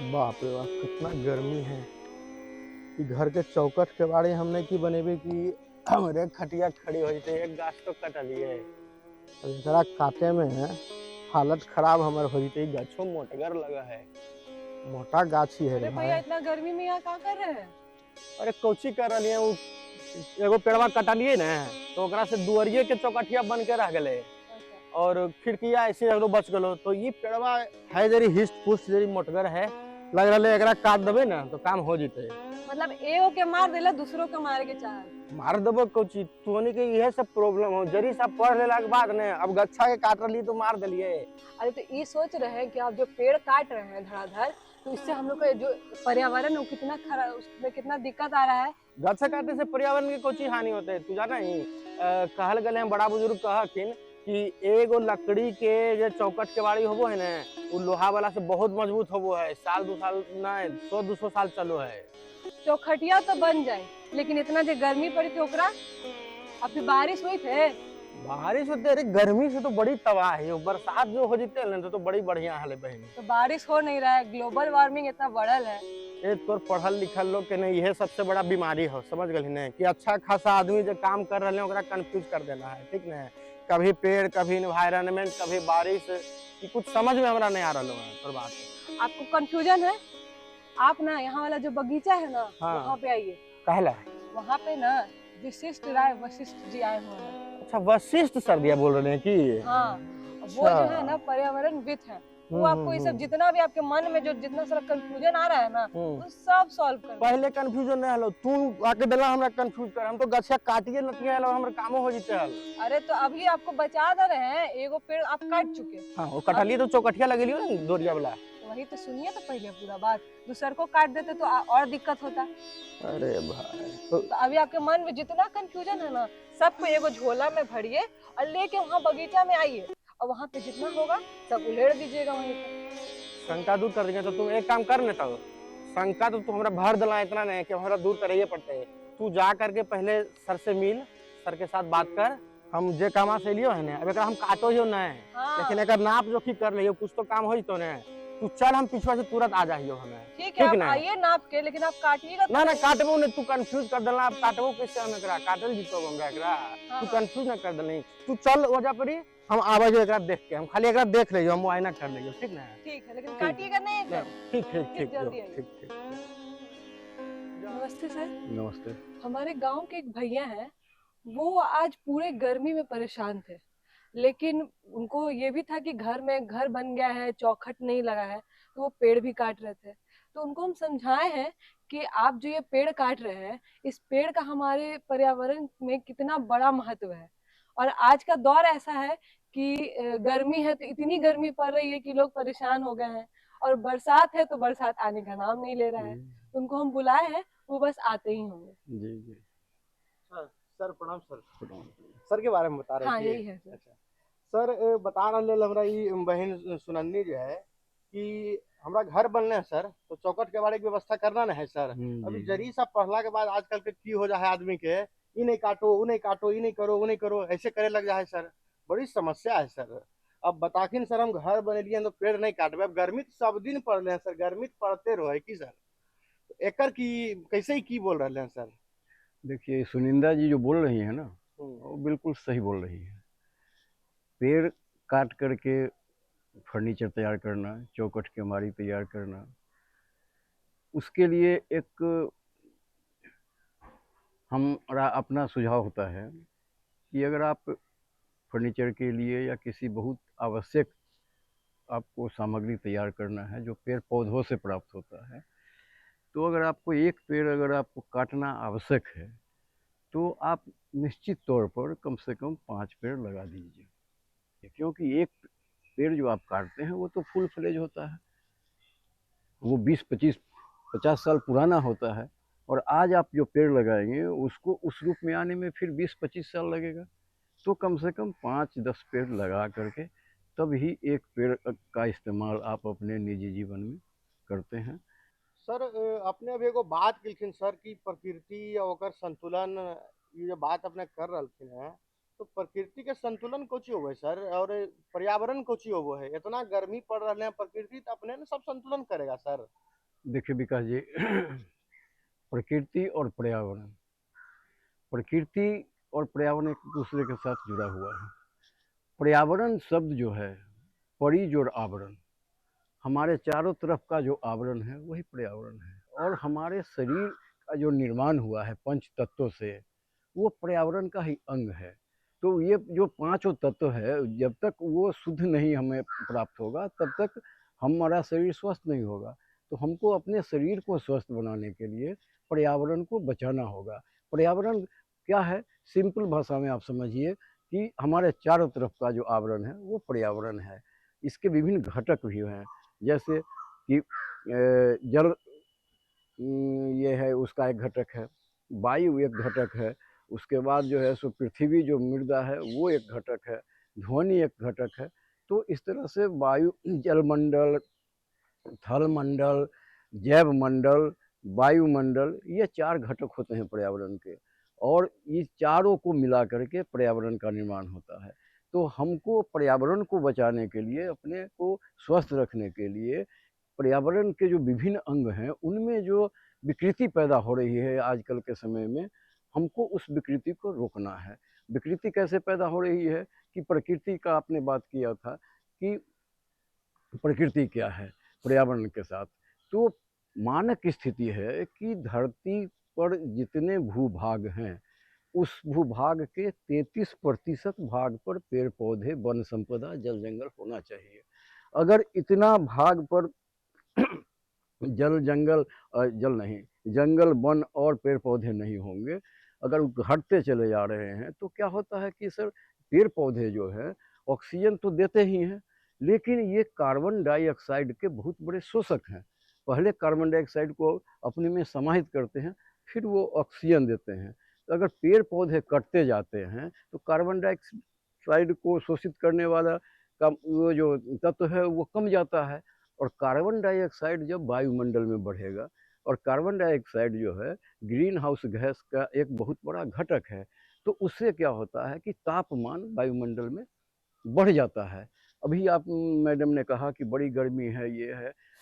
बाप रे बाप कितना गर्मी है कि घर के चौकट के बारे हमने की बनेबे कि हमरे खटिया खड़ी हो जते एक गाछ तो कटलिए अब एकरा काटे में हालत खराब हमर हो जते गाछो मोटगर लगा है मोटा गाछी है रे अरे भाई। भैया इतना गर्मी में यहाँ क्या कर रहे हैं। अरे कोची कर रही है एगो पेड़वा कटलिए ना तो ओकरा से दुअरिए के चौकठिया बन के रह गए अच्छा। और खिड़किया ऐसे एगो बच गलो तो ये पेड़वा है जरी हिस्ट पुस्ट जरी मोटगर है लग रहा है एकरा काट देबे ना तो काम हो जते। मतलब एगो के मार देला दूसरों के मारे के चाह। मार देबो कोची तोनी के यह सब प्रॉब्लम हो जरी सा पढ़ लेला के बाद ने अब गच्छा के काट रही तो मार दिलिए। अरे तो ये सोच रहे हैं कि आप जो पेड़ काट रहे हैं धड़ाधड़ तो इससे हम लोग का जो पर्यावरण है वो कितना खराब उसमें कितना दिक्कत आ रहा है। गच्छा काटने से पर्यावरण के कोची हानि होते है तू जाना ही कहल गले हैं बड़ा बुजुर्ग कहकिन कि एगो लकड़ी के जो चौकट के बाड़ी होबो है ना वो लोहा वाला से बहुत मजबूत होबो है साल 2 साल ना 100-200 साल चलो है। चौखटिया तो बन जाए लेकिन इतना जो गर्मी पड़ी थी ओकरा अभी बारिश हुई थे। बारिश होते अरे गर्मी से तो बड़ी तबाह है बरसात जो हो जीते ना तो बड़ी बढ़िया हाल है बहन। तो बारिश हो नहीं रहा है ग्लोबल वार्मिंग इतना बढ़ल है। ये तोर पढ़ल लिखल लोग के नहीं यह सबसे बड़ा बीमारी हो समझ गई ना कि अच्छा खासा आदमी जो काम कर रहे हैं ओकरा कंफ्यूज कर देना है ठीक ना। कभी पेड़ कभी इन्वायरमेंट कभी बारिश कि कुछ समझ में हमरा नहीं आ रहा है तोर बात। आपको कंफ्यूजन है। आप ना यहाँ वाला जो बगीचा है ना हाँ वहाँ पे आइए। कहला वहाँ पे ना विशिष्ट राय वशिष्ठ जी आए हुए हैं। अच्छा वशिष्ठ सर्दिया बोल रहे हैं कि हाँ वो जो है ना पर्यावरणविद है। वो आपको ये सब जितना भी आपके मन में जो जितना सारा कंफ्यूजन आ रहा है ना वो सब सॉल्व कर पहले कंफ्यूजन नहीं हलो तू आके देला हमरा कंफ्यूज कर हम तो गछिया काटिए नतिया हलो हमर कामो हो जते हल। अरे तो अभी आपको बचा दे रहे हैं एगो पेड़ आप काट चुके। हां वो कटलिए तो चौकठिया लगलियो ना दोरिया वाला। वही तो सुनिए तो पहले पूरा बात दूसर को काट देते तो और दिक्कत होता। अरे भाई तो अभी आपके मन में जितना कंफ्यूजन है ना सबको एगो झोला में भरिए और लेके वहाँ बगीचा में आइए और वहाँ पे जितना होगा सब उलेड़ दीजिएगा वहीं पे। शंका दूर कर देंगे तो तुम एक काम कर लेता हो शंका तो तू हमरा भर दिला इतना नहीं कि हमरा दूर कराइए पड़ते है। तू जा करके पहले सर से मिल सर के साथ बात कर हम जे कामा से लियो है ना अब एकरा हम काटो ही ना हाँ। लेकिन एकर नाप जो की कर लियो कुछ तो काम होई तो ना तू चल हम पीछे से तुरंत आ जाइयो हमें ठीक है आप आइए नाप के लेकिन आप काटिएगा ना ना काटबो ने तू कंफ्यूज कर देला अब काटबो कैसे हम एकरा काटल जीतो हमरा एकरा तू कंफ्यूज ना कर देली तू चल ओजा परी हम आवे जो एकरा देख के हम खाली एकरा देख लियो हम मुआयना कर लियो ठीक ना। ठीक है लेकिन काटिएगा नहीं एकदम। ठीक ठीक ठीक जल्दी आइए। ठीक ठीक। नमस्ते सर। नमस्ते। हमारे गांव के एक भैया हैं वो आज पूरे गर्मी में परेशान थे लेकिन उनको ये भी था कि घर में घर बन गया है चौखट नहीं लगा है तो वो पेड़ भी काट रहे थे। तो उनको हम समझाए हैं कि आप जो ये पेड़ काट रहे हैं इस पेड़ का हमारे पर्यावरण में कितना बड़ा महत्व है। और आज का दौर ऐसा है कि गर्मी है तो इतनी गर्मी पड़ रही है कि लोग परेशान हो गए हैं और बरसात है तो बरसात आने का नाम नहीं ले रहा है। उनको हम बुलाए हैं वो बस आते ही होंगे। जी जी सर सर प्रणाम सर प्रणाम सर के बारे में बता रहे हाँ थे। यही है सर। अच्छा सर बता रहे हमरा ई बहन सुनन्नी जो है कि हमरा घर बनले है सर तो चौकट के बारे की व्यवस्था करना ना है सर। अभी जरी सा पढ़ला के बाद आजकल के की हो जा है आदमी के ई नहीं काटो वो नहीं काटो ई नहीं करो वो नहीं करो ऐसे करे लग जा है सर बड़ी समस्या है सर। अब बताखिन सर हम घर बनेलिए तो पेड़ नहीं काटबे अब गर्मी तो सब दिन पड़ले हैं सर गर्मी तो पड़ते रहे की सर एकर की कैसे ही की बोल रहे हैं सर। देखिए सुनिंदा जी जो बोल रही है ना वो बिल्कुल सही बोल रही है। पेड़ काट करके फर्नीचर तैयार करना चौखट की अलमारी तैयार करना उसके लिए एक हमारा अपना सुझाव होता है कि अगर आप फर्नीचर के लिए या किसी बहुत आवश्यक आपको सामग्री तैयार करना है जो पेड़ पौधों से प्राप्त होता है तो अगर आपको एक पेड़ अगर आपको काटना आवश्यक है तो आप निश्चित तौर पर कम से कम 5 पेड़ लगा दीजिए क्योंकि एक पेड़ जो आप काटते हैं वो तो फुल फ्लेज होता है वो 20-25-50 साल पुराना होता है और आज आप जो पेड़ लगाएंगे उसको उस रूप में आने में फिर 20-25 साल लगेगा। तो कम से कम 5-10 पेड़ लगा करके तब ही एक पेड़ का इस्तेमाल आप अपने निजी जीवन में करते हैं। सर अपने अभी एगो बात किलखिन सर की प्रकृति या ओकर संतुलन ये जो बात अपने कर रहलखिन है तो प्रकृति के संतुलन कोची होवे सर, और पर्यावरण कोची होवो है। इतना गर्मी पड़ रहा है, प्रकृति तो अपने ने सब संतुलन करेगा सर। देखिए विकास जी, प्रकृति और पर्यावरण, प्रकृति और पर्यावरण एक दूसरे के साथ जुड़ा हुआ है। पर्यावरण शब्द जो है, परिजोड़ आवरण, हमारे चारों तरफ का जो आवरण है वही पर्यावरण है। और हमारे शरीर का जो निर्माण हुआ है पंच तत्वों से, वो पर्यावरण का ही अंग है। तो ये जो पांचों तत्व है, जब तक वो शुद्ध नहीं हमें प्राप्त होगा तब तक हमारा शरीर स्वस्थ नहीं होगा। तो हमको अपने शरीर को स्वस्थ बनाने के लिए पर्यावरण को बचाना होगा। पर्यावरण क्या है, सिंपल भाषा में आप समझिए कि हमारे चारों तरफ का जो आवरण है वो पर्यावरण है। इसके विभिन्न घटक भी हैं, जैसे कि जल, ये है उसका एक घटक है, वायु एक घटक है, उसके बाद जो है सो पृथ्वी जो मृदा है वो एक घटक है, ध्वनि एक घटक है। तो इस तरह से वायु, जलमंडल, थल मंडल, जैव मंडल, वायुमंडल, ये चार घटक होते हैं पर्यावरण के। और इस चारों को मिला करके पर्यावरण का निर्माण होता है। तो हमको पर्यावरण को बचाने के लिए, अपने को स्वस्थ रखने के लिए, पर्यावरण के जो विभिन्न अंग हैं उनमें जो विकृति पैदा हो रही है आजकल के समय में, हमको उस विकृति को रोकना है। विकृति कैसे पैदा हो रही है कि प्रकृति का आपने बात किया था कि प्रकृति क्या है पर्यावरण के साथ। तो मानक स्थिति है कि धरती पर जितने भूभाग हैं उस भूभाग के 33% भाग पर पेड़ पौधे, वन संपदा, जल जंगल होना चाहिए। अगर इतना भाग पर जल जंगल, जल नहीं, जंगल, वन और पेड़ पौधे नहीं होंगे, अगर घटते चले जा रहे हैं, तो क्या होता है कि सर पेड़ पौधे जो है ऑक्सीजन तो देते ही हैं, लेकिन ये कार्बन डाइऑक्साइड के बहुत बड़े शोषक हैं। पहले कार्बन डाइऑक्साइड को अपने में समाहित करते हैं, फिर वो ऑक्सीजन देते हैं। तो अगर पेड़ पौधे कटते जाते हैं तो कार्बन डाइऑक्साइड को शोषित करने वाला का वो जो तत्व है वो कम जाता है। और कार्बन डाइऑक्साइड जब वायुमंडल में बढ़ेगा, और कार्बन डाइऑक्साइड जो है ग्रीन हाउस गैस का एक बहुत बड़ा घटक है, तो उससे क्या होता है कि तापमान वायुमंडल में बढ़ जाता है। अभी आप मैडम ने कहा कि बड़ी गर्मी है,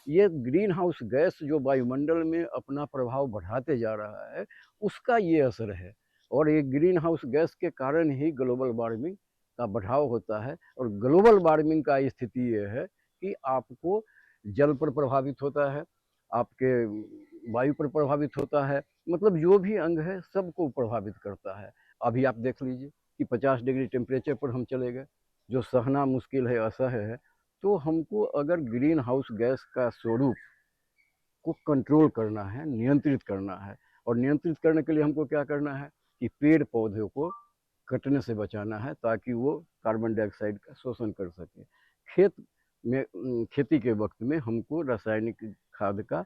ये ग्रीन हाउस गैस जो वायुमंडल में अपना प्रभाव बढ़ाते जा रहा है, उसका ये असर है। और ये ग्रीन हाउस गैस के कारण ही ग्लोबल वार्मिंग का बढ़ाव होता है। और ग्लोबल वार्मिंग का स्थिति ये है कि आपको जल पर प्रभावित होता है, आपके वायु पर प्रभावित होता है, मतलब जो भी अंग है सबको प्रभावित करता है। अभी आप देख लीजिए कि 50 डिग्री टेम्परेचर पर हम चले गए, जो सहना मुश्किल है, असह्य है। तो हमको अगर ग्रीन हाउस गैस का स्वरूप को कंट्रोल करना है, नियंत्रित करना है, और नियंत्रित करने के लिए हमको क्या करना है कि पेड़ पौधों को कटने से बचाना है, ताकि वो कार्बन डाइऑक्साइड का शोषण कर सके। खेत में, खेती के वक्त में हमको रासायनिक खाद का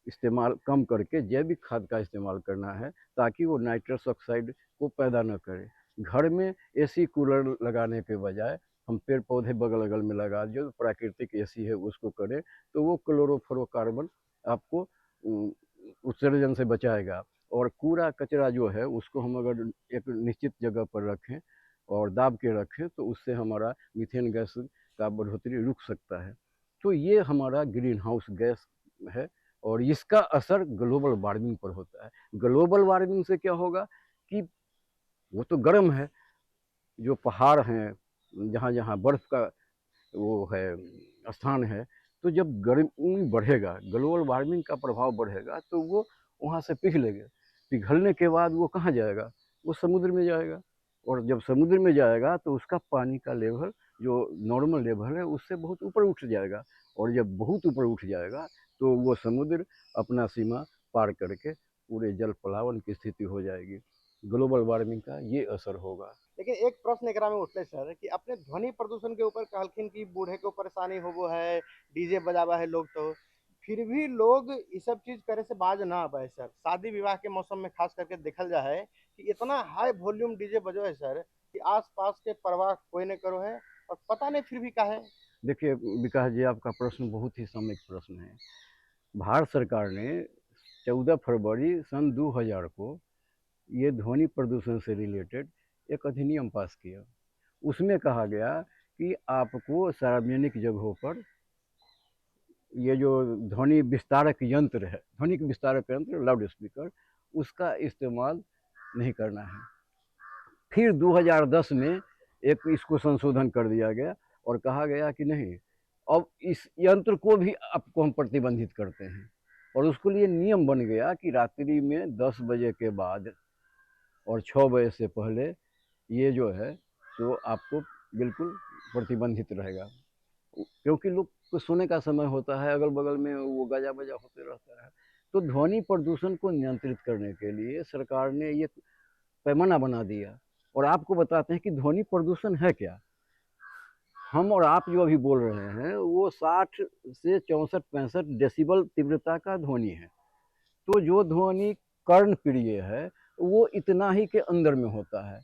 इस्तेमाल कम करके जैविक खाद का इस्तेमाल करना है, ताकि वो नाइट्रस ऑक्साइड को पैदा न करे। घर में एसी कूलर लगाने के बजाय हम पेड़ पौधे बगल अगल में लगा, जो प्राकृतिक एसी है उसको करें, तो वो क्लोरोफ्लोरोकार्बन आपको उत्सर्जन से बचाएगा। और कूड़ा कचरा जो है उसको हम अगर एक निश्चित जगह पर रखें और दाब के रखें, तो उससे हमारा मीथेन गैस का बढ़ोतरी रुक सकता है। तो ये हमारा ग्रीन हाउस गैस है, और इसका असर ग्लोबल वार्मिंग पर होता है। ग्लोबल वार्मिंग से क्या होगा कि वो तो गर्म है, जो पहाड़ हैं, जहाँ जहाँ बर्फ़ का वो है स्थान है, तो जब गर्मी बढ़ेगा, ग्लोबल वार्मिंग का प्रभाव बढ़ेगा, तो वो वहाँ से पिघलेगा। पिघलने के बाद वो कहाँ जाएगा, वो समुद्र में जाएगा। और जब समुद्र में जाएगा तो उसका पानी का लेवल जो नॉर्मल लेवल है उससे बहुत ऊपर उठ जाएगा। और जब बहुत ऊपर उठ जाएगा तो वो समुद्र अपना सीमा पार करके पूरे जल प्लावन की स्थिति हो जाएगी। ग्लोबल वार्मिंग का ये असर होगा। लेकिन एक प्रश्न एकरा में उठले सर कि अपने ध्वनि प्रदूषण के ऊपर कहलखिन कि बूढ़े को परेशानी होबो है, डीजे बजावा है लोग, तो फिर भी लोग ये सब चीज करे से बाज ना आवे सर। शादी विवाह के मौसम में खास करके देखल जा है कि इतना हाई वॉल्यूम डीजे बजो है सर कि आस पास के परवाह कोई नहीं करो है, और पता नहीं फिर भी का है। देखिए विकास जी, आपका प्रश्न बहुत ही सम्यक प्रश्न है। भारत सरकार ने 14 फरवरी सन 2000 को ये ध्वनि प्रदूषण से रिलेटेड एक अधिनियम पास किया। उसमें कहा गया कि आपको सार्वजनिक जगहों पर ये जो ध्वनि विस्तारक यंत्र है, ध्वनि विस्तारक यंत्र, लाउड स्पीकर, उसका इस्तेमाल नहीं करना है। फिर 2010 में एक इसको संशोधन कर दिया गया और कहा गया कि नहीं, अब इस यंत्र को भी आपको हम प्रतिबंधित करते हैं। और उसके लिए नियम बन गया कि रात्रि में 10 बजे के बाद और 6 बजे से पहले ये जो है तो आपको बिल्कुल प्रतिबंधित रहेगा, क्योंकि लोग को सोने का समय होता है, अगल बगल में वो गाजा बजा होते रहता है। तो ध्वनि प्रदूषण को नियंत्रित करने के लिए सरकार ने ये पैमाना बना दिया। और आपको बताते हैं कि ध्वनि प्रदूषण है क्या। हम और आप जो अभी बोल रहे हैं वो 60 से 64-65 डेसिबल तीव्रता का ध्वनि है। तो जो ध्वनि कर्ण प्रिय है वो इतना ही के अंदर में होता है,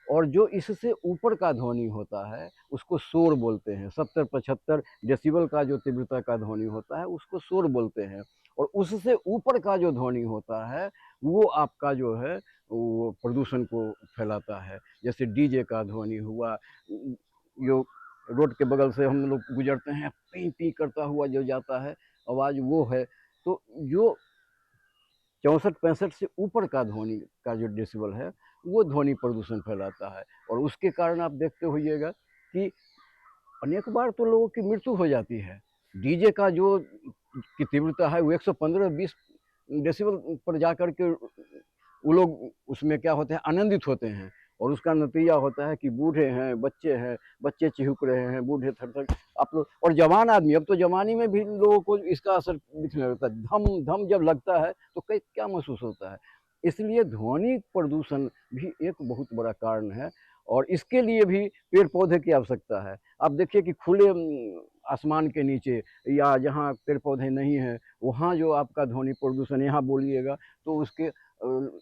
और जो इससे ऊपर का ध्वनि होता है उसको शोर बोलते हैं। 70-75 डेसिबल का जो तीव्रता का ध्वनि होता है उसको शोर बोलते हैं। और उससे ऊपर का जो ध्वनि होता है वो आपका जो है वो प्रदूषण को फैलाता है। जैसे डीजे का ध्वनि हुआ, जो रोड के बगल से हम लोग गुजरते हैं, पी पी करता हुआ जो जाता है आवाज़, वो है। तो जो 64-65 से ऊपर का ध्वनि का जो डेसिबल है वो ध्वनि प्रदूषण फैलाता है। और उसके कारण आप देखते होइएगा कि अनेक बार तो लोगों की मृत्यु हो जाती है। डीजे का जो की तीव्रता है वो 115-20 डेसिबल पर जाकर के वो लोग उसमें क्या होते हैं, आनंदित होते हैं। और उसका नतीजा होता है कि बूढ़े हैं, बच्चे चिहुक रहे हैं, बूढ़े थर-थर आप लोग, और जवान आदमी, अब तो जवानी में भी लोगों को इसका असर दिखने लगता है। धम धम जब लगता है तो क्या महसूस होता है। इसलिए ध्वनि प्रदूषण भी एक बहुत बड़ा कारण है, और इसके लिए भी पेड़ पौधे की आवश्यकता है। आप देखिए कि खुले आसमान के नीचे या जहाँ पेड़ पौधे नहीं हैं वहाँ जो आपका ध्वनि प्रदूषण यहाँ बोलिएगा तो उसके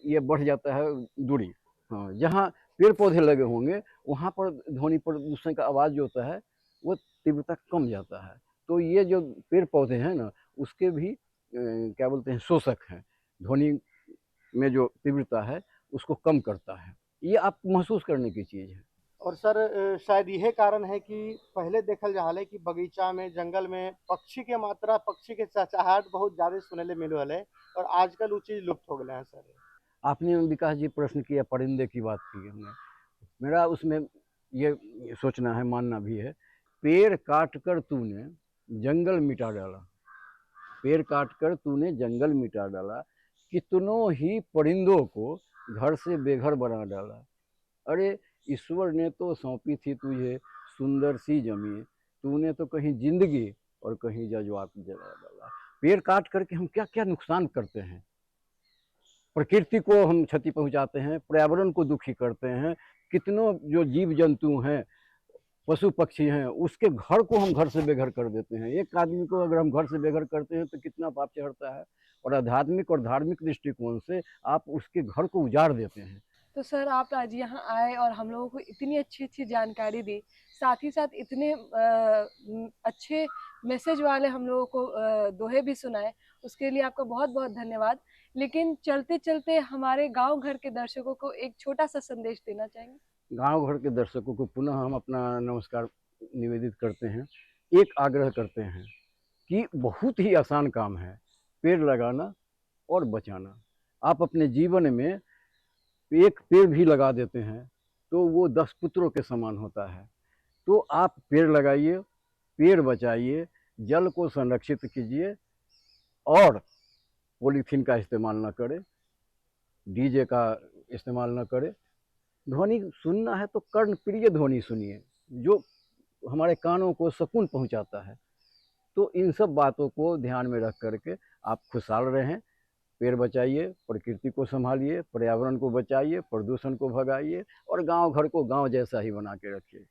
ये बढ़ जाता है दूरी। हाँ, जहाँ पेड़ पौधे लगे होंगे वहाँ पर ध्वनि प्रदूषण का आवाज़ जो होता है वो तीव्रता कम जाता है। तो ये जो पेड़ पौधे हैं ना उसके भी क्या बोलते हैं, शोषक हैं। ध्वनि में जो तीव्रता है उसको कम करता है। ये आप महसूस करने की चीज़ है। और सर शायद यह कारण है कि पहले देखल जा है कि बगीचा में, जंगल में पक्षी के मात्रा, पक्षी के चहचहाहट बहुत ज्यादा सुने ले मिल रहा है, और आजकल वो चीज लुप्त हो गया है सर। आपने विकास जी प्रश्न किया, परिंदे की बात की हमने, मेरा उसमें ये सोचना है, मानना भी है, पेड़ काट कर तूने जंगल मिटा डाला, पेड़ काट कर तूने जंगल मिटा डाला, कितनों ही परिंदों को घर से बेघर बना डाला। अरे ईश्वर ने तो सौंपी थी तुझे सुंदर सी जमीन, तूने तो कहीं जिंदगी और कहीं जज्बात जला डाला। पेड़ काट करके हम क्या क्या नुकसान करते हैं, प्रकृति को हम क्षति पहुंचाते हैं, पर्यावरण को दुखी करते हैं। कितनों जो जीव जंतु हैं, पशु पक्षी हैं, उसके घर को हम घर से बेघर कर देते हैं। एक आदमी को अगर हम घर से बेघर करते हैं तो कितना पाप चढ़ता है। और आध्यात्मिक और धार्मिक दृष्टिकोण से आप उसके घर को उजाड़ देते हैं। तो सर आप आज यहाँ आए और हम लोगों को इतनी अच्छी अच्छी जानकारी दी, साथ ही साथ इतने अच्छे मैसेज वाले हम लोगों को दोहे भी सुनाए, उसके लिए आपका बहुत बहुत धन्यवाद। लेकिन चलते चलते हमारे गांव घर के दर्शकों को एक छोटा सा संदेश देना चाहेंगे। गांव घर के दर्शकों को पुनः हम अपना नमस्कार निवेदित करते हैं। एक आग्रह करते हैं कि बहुत ही आसान काम है पेड़ लगाना और बचाना। आप अपने जीवन में एक पेड़ भी लगा देते हैं तो वो 10 पुत्रों के समान होता है। तो आप पेड़ लगाइए, पेड़ बचाइए, जल को संरक्षित कीजिए, और पॉलीथीन का इस्तेमाल न करें, डीजे का इस्तेमाल न करें। ध्वनि सुनना है तो कर्णप्रिय ध्वनि सुनिए, जो हमारे कानों को सुकून पहुंचाता है। तो इन सब बातों को ध्यान में रख करके आप खुशहाल रहें, पेड़ बचाइए, प्रकृति को संभालिए, पर्यावरण को बचाइए, प्रदूषण को भगाइए, और गांव घर को गांव जैसा ही बना के रखिए।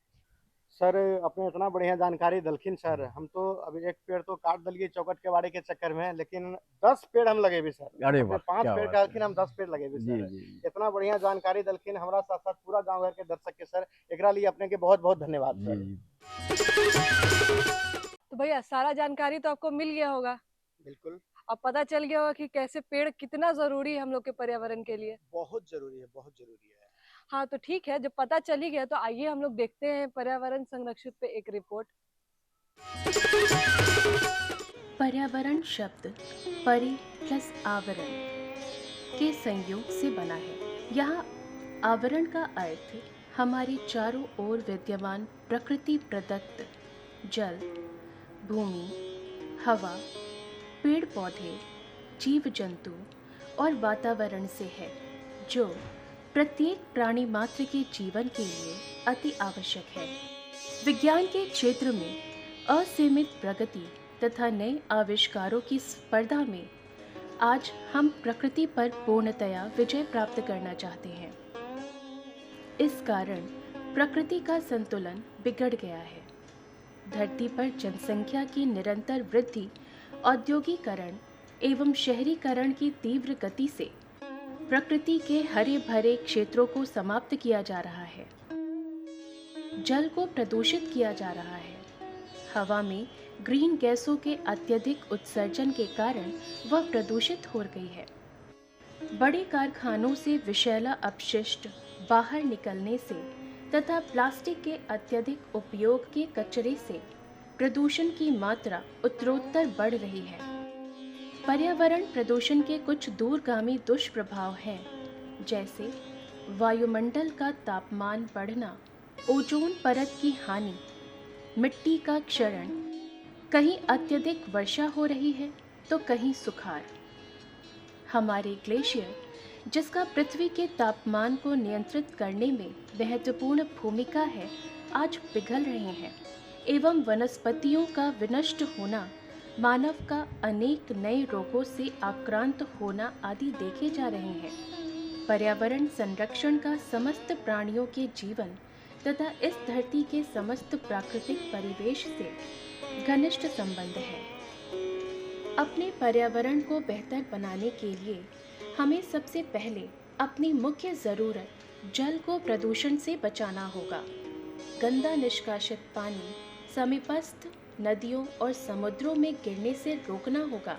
सर अपने इतना बढ़िया जानकारी दलखिन सर, हम तो अभी एक पेड़ तो काट दिलिए चौकट के बाड़े के चक्कर में, लेकिन 10 पेड़ हम लगे भी सर। अरे अपने वाह, 5 क्या पेड़ बात कहलखिन, है। हम 10 पेड़ लगे भी जी सर। जी इतना बढ़िया जानकारी दलखिन हमरा, साथ साथ पूरा गांव घर के दर्शक के सर, एकरा लिए अपने के बहुत बहुत धन्यवाद सर। जी। तो भैया सारा जानकारी तो आपको मिल गया होगा। बिल्कुल, अब पता चल गया होगा कि कैसे पेड़ कितना जरूरी है हम लोग के पर्यावरण के लिए। बहुत जरूरी है, बहुत जरूरी है। हाँ तो ठीक है, जब पता चल ही गया तो आइए हम लोग देखते हैं पर्यावरण संरक्षित पे एक रिपोर्ट। पर्यावरण शब्द परि प्लस आवरण के संयोग से बना है। यहाँ आवरण का अर्थ हमारे चारों ओर विद्यमान प्रकृति प्रदत्त जल, भूमि, हवा, पेड़ पौधे, जीव जंतु और वातावरण से है, जो प्रत्येक प्राणी मात्र के जीवन के लिए अति आवश्यक है। विज्ञान के क्षेत्र में असीमित प्रगति तथा नए आविष्कारों की स्पर्धा में आज हम प्रकृति पर पूर्णतया विजय प्राप्त करना चाहते हैं। इस कारण प्रकृति का संतुलन बिगड़ गया है। धरती पर जनसंख्या की निरंतर वृद्धि, औद्योगिकरण एवं शहरीकरण की तीव्र गति से प्रकृति के हरे भरे क्षेत्रों को समाप्त किया जा रहा है। जल को प्रदूषित किया जा रहा है। हवा में ग्रीन गैसों के अत्यधिक उत्सर्जन के कारण वह प्रदूषित हो गई है। बड़े कारखानों से विषैला अपशिष्ट बाहर निकलने से तथा प्लास्टिक के अत्यधिक उपयोग के कचरे से प्रदूषण की मात्रा उत्तरोत्तर बढ़ रही है। पर्यावरण प्रदूषण के कुछ दूरगामी दुष्प्रभाव हैं, जैसे वायुमंडल का तापमान बढ़ना, ओजोन परत की हानि, मिट्टी का क्षरण, कहीं अत्यधिक वर्षा हो रही है तो कहीं सुखाड़। हमारे ग्लेशियर, जिसका पृथ्वी के तापमान को नियंत्रित करने में महत्वपूर्ण भूमिका है, आज पिघल रहे हैं एवं वनस्पतियों का विनष्ट होना, मानव का अनेक नए रोगों से आक्रांत होना आदि देखे जा रहे हैं। पर्यावरण संरक्षण का समस्त प्राणियों के जीवन तथा इस धरती के समस्त प्राकृतिक परिवेश से घनिष्ठ संबंध है। अपने पर्यावरण को बेहतर बनाने के लिए हमें सबसे पहले अपनी मुख्य ज़रूरत जल को प्रदूषण से बचाना होगा। गंदा निष्कासित पानी समीपस्थ नदियों और समुद्रों में गिरने से रोकना होगा।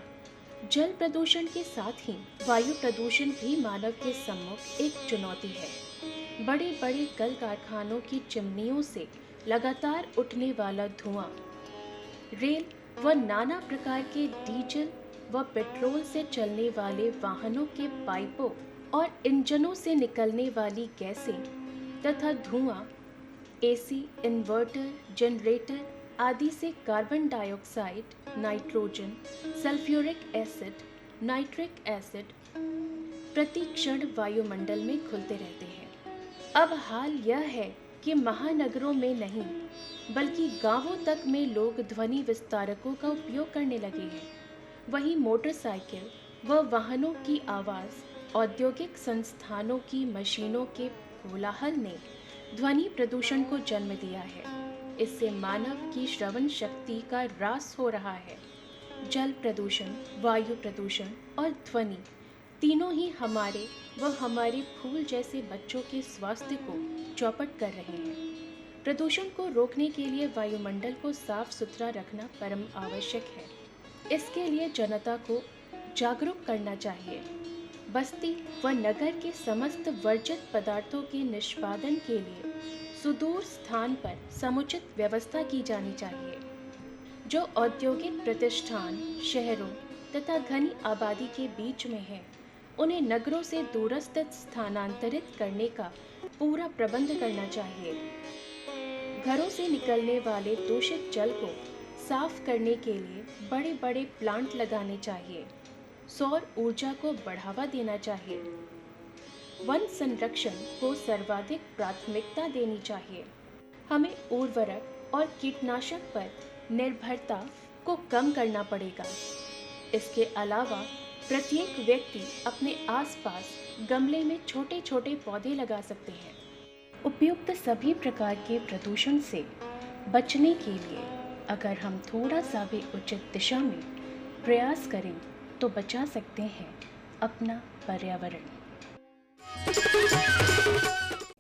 जल प्रदूषण के साथ ही वायु प्रदूषण भी मानव के सम्मुख एक चुनौती है। बड़े बड़े कल कारखानों की चिमनियों से लगातार उठने वाला धुआं, रेल व नाना प्रकार के डीजल व पेट्रोल से चलने वाले वाहनों के पाइपों और इंजनों से निकलने वाली गैसें तथा धुआं, एसी, इन्वर्टर, जनरेटर आदि से carbon dioxide, nitrogen, sulphuric acid, nitric acid प्रति क्षण वायुमंडल में घुलते रहते हैं। अब हाल यह है कि महानगरों में नहीं बल्कि गांवों तक में लोग ध्वनि विस्तारकों का उपयोग करने लगे हैं। वहीं मोटरसाइकिल व वाहनों की आवाज़, औद्योगिक संस्थानों की मशीनों के कोलाहल ने ध्वनि प्रदूषण को जन्म दिया है। इससे मानव की श्रवण शक्ति का ह्रास हो रहा है। जल प्रदूषण, वायु प्रदूषण और ध्वनि तीनों ही हमारे व हमारे फूल जैसे बच्चों के स्वास्थ्य को चौपट कर रहे हैं। प्रदूषण को रोकने के लिए वायुमंडल को साफ सुथरा रखना परम आवश्यक है। इसके लिए जनता को जागरूक करना चाहिए। बस्ती व नगर के समस्त वर्जित पदार्थों के निष्पादन के लिए सुदूर स्थान पर समुचित व्यवस्था की जानी चाहिए। जो औद्योगिक प्रतिष्ठान शहरों तथा घनी आबादी के बीच में है, उन्हें नगरों से दूरस्थ स्थानांतरित करने का पूरा प्रबंध करना चाहिए। घरों से निकलने वाले दूषित जल को साफ करने के लिए बड़े बड़े प्लांट लगाने चाहिए। सौर ऊर्जा को बढ़ावा देना चाहिए। वन संरक्षण को सर्वाधिक प्राथमिकता देनी चाहिए। हमें उर्वरक और कीटनाशक पर निर्भरता को कम करना पड़ेगा। इसके अलावा प्रत्येक व्यक्ति अपने आसपास गमले में छोटे छोटे पौधे लगा सकते हैं। उपयुक्त सभी प्रकार के प्रदूषण से बचने के लिए अगर हम थोड़ा सा भी उचित दिशा में प्रयास करें तो बचा सकते हैं अपना पर्यावरण।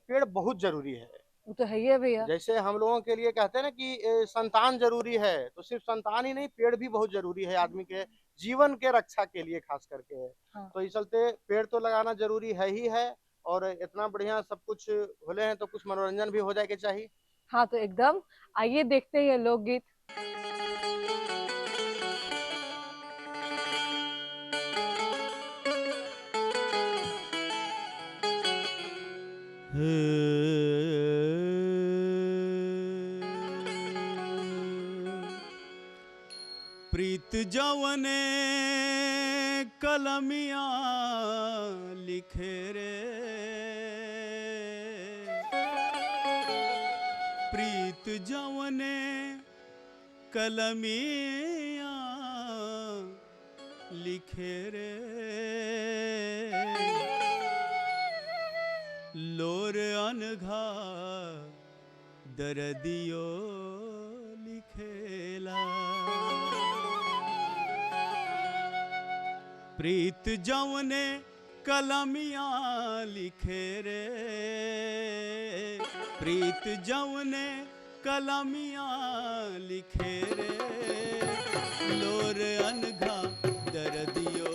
पेड़ बहुत जरूरी है। वो तो है ही है भैया। जैसे हम लोगों के लिए कहते हैं ना कि संतान जरूरी है, तो सिर्फ संतान ही नहीं, पेड़ भी बहुत जरूरी है आदमी के जीवन के रक्षा के लिए खास करके। हाँ। तो इस चलते पेड़ तो लगाना जरूरी है ही है, और इतना बढ़िया सब कुछ होले हैं तो कुछ मनोरंजन भी हो जाए के चाहिए। हाँ तो एकदम, आइए देखते हैं ये लोकगीत। प्रीत जवने कलमिया लिखे रे, प्रीत जवने कलमिया लिखे रे, लोर अनघा दर्दियो लिखेला। प्रीत जवने कलमिया लिखे रे, प्रीत जवने कलमिया लिखे रे, लोर अनघा दर्दियो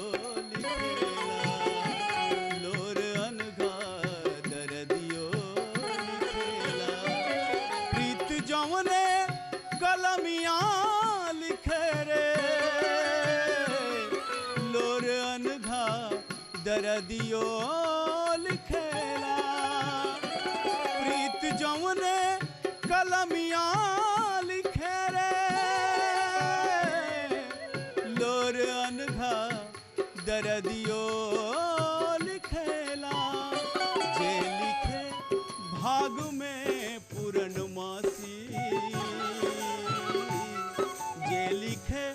लिखेला, लोर अनघा दर्दियो लिखेला। प्रीत जवने कलमिया लिखे रे, लोर अनघा दर्दियो लिखेला। प्रीत जवने कलमिया लिखे रे, लोर अनघा दर्दियो लिखेला। जे लिखे भाग में पूर्णमासी, जे लिखे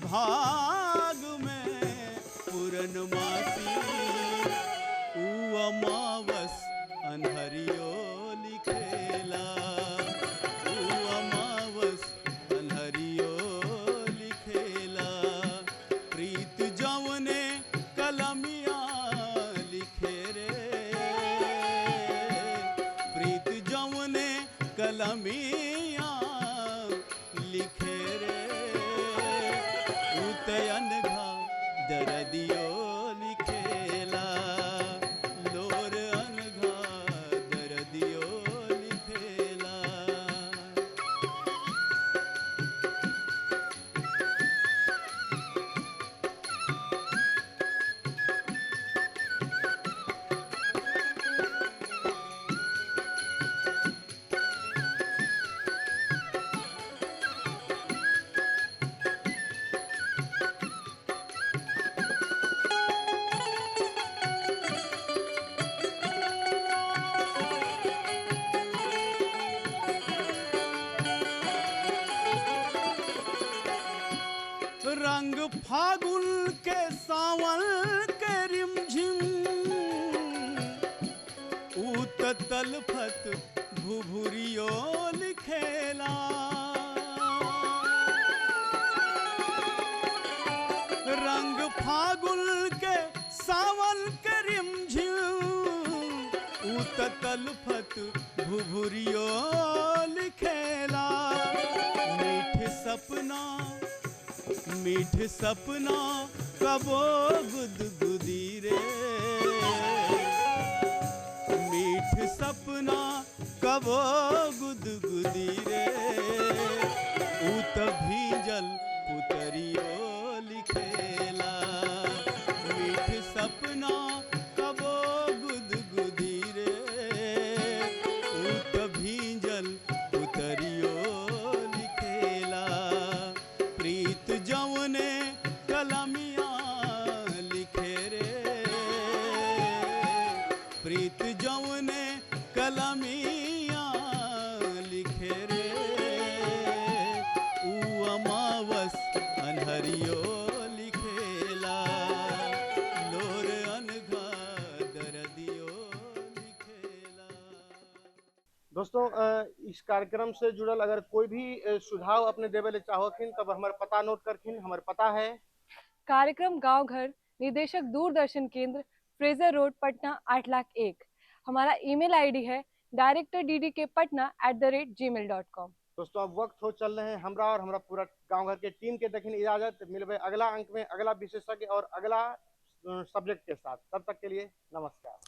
भाग में पूर्णमासी, ऊ अमावस अनहरियो लिखेला, ऊ अमावस अनहरियो लिखेला। प्रीत जवने कलमिया लिखे रे, प्रीत जवने कलमिया लिखे रे, उत अनघा दर्दियो लिखेला, लोर अनघा दर्दियो लिखेला। रंग फागुन के सावन के रिमझिम, ऊत तलफत भुभुरियो लिखेला। रंग फागुन के सावन के रिमझिम, ऊत तलफत भुभुरियो लिखेला। मीठ सपना, मीठ सपना कबो गुदगुदी रे, मीठ सपना कबो गुदगुदी रे, ऊत भीजल पुतरियो लिखेला। मीठ सपना कबो गुदगुदी रे, ऊत भीजल पुतरियो लिखेला। प्रीत जवने कलमिया लिखे रे, प्रीत जवने कलमिया लिखे रे, ऊ अमावस अनहरियो लिखेला, लोर अनघा दर्दियो लिखेला। दोस्तों इस कार्यक्रम से जुड़ल अगर कोई भी सुझाव अपने देवे ले चाहोखिन तब हमारे पता नोट करखिन। हमारे पता है कार्यक्रम गांव घर, निदेशक दूरदर्शन केंद्र, फ्रेजर रोड, पटना 8,01,000। हमारा ईमेल आईडी है directorddkpatna@gmail.com। दोस्तों अब वक्त हो चल रहे हैं हमरा और हमारा पूरा गांव घर के टीम के देखिन इजाजत। मिलबे अगला अंक में अगला विशेषज्ञ और अगला सब्जेक्ट के साथ। तब तक के लिए नमस्कार।